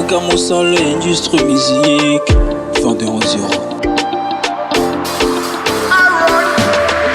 Kamosa, l'industrie musique. Vendeur 0.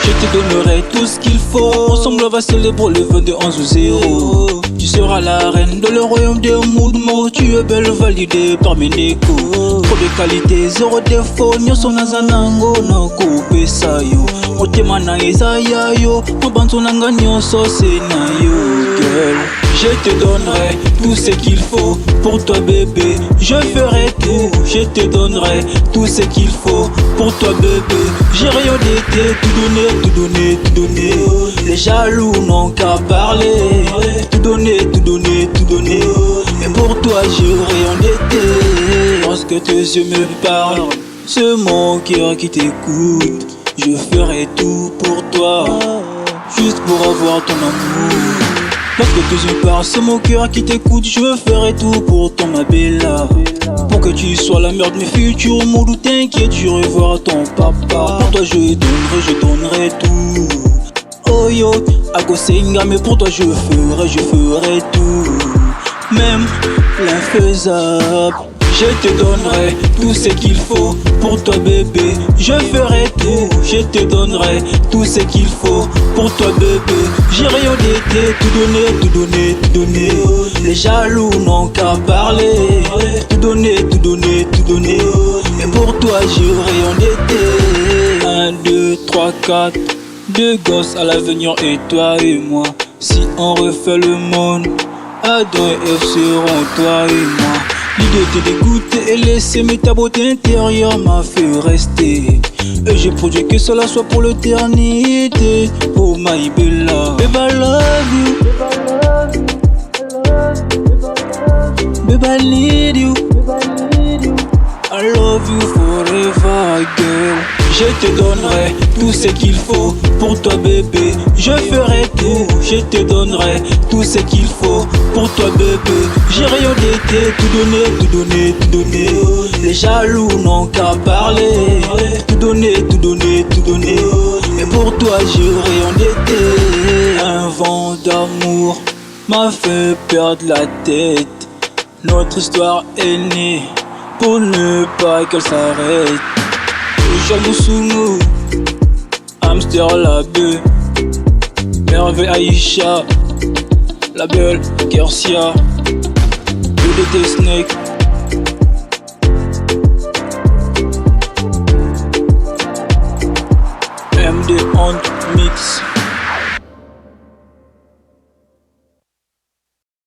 Je te donnerai tout ce qu'il faut. Ensemble on va célébrer le 22 11-0. Tu seras la reine de le royaume des mouvements. Tu es belle, validée par mes nécos. Trop de qualité, zéro défaut. Nyoso nazanango no coupe ça yo. Motema na ezaya yo. Mobanzo nanga nyoso c'est na yo girl. Je te donnerai tout ce qu'il faut pour toi bébé. Je ferai tout, je te donnerai tout ce qu'il faut pour toi bébé. J'ai rien d'été, tout donner, tout donner, tout donner. Les jaloux n'ont qu'à parler. Tout donner, tout donner, tout donner. Mais pour toi j'ai rien d'été. Lorsque tes yeux me parlent, c'est mon cœur qui t'écoute. Je ferai tout pour toi, juste pour avoir ton amour. Lorsque tes yeux parlent, c'est mon cœur qui t'écoute. Je ferai tout pour toi ma bella. Pour que tu sois la mère de mes futurs mots. T'inquiète, je revois ton papa. Pour toi je donnerai tout. Oh yo, Agosenga, mais pour toi je ferai tout. Même l'infaisable. Je te donnerai tout ce qu'il faut pour toi bébé. Je ferai tout, je te donnerai tout ce qu'il faut pour toi bébé. J'ai rien d'été, tout donner, tout donner, tout donner. Les jaloux n'ont qu'à parler. Tout donner, tout donner, tout donner. Et pour toi j'ai rien d'été. 1, 2, 3, 4. 2 gosses à l'avenir et toi et moi. Si on refait le monde, Adam et Ève seront toi et moi. L'idée de dégoûter et laisser, mais ta beauté intérieure m'a fait rester. Et j'ai produit que cela soit pour l'éternité. Oh my bella, baby I love you, baby I need you, I love you forever girl. Je te donnerai tout ce qu'il faut pour toi bébé. Je ferai tout, je te donnerai tout ce qu'il faut pour toi bébé. J'ai rien d'été, tout donner, tout donner, tout donner. Les jaloux n'ont qu'à parler. Tout donner, tout donner, tout donner. Et pour toi j'ai rien d'été. Un vent d'amour m'a fait perdre la tête. Notre histoire est née pour ne pas qu'elle s'arrête. Jamoussoumou, Hamster la bœuf, Merveille Aïcha, la belle Kersia, BDT Snake. MD on mix.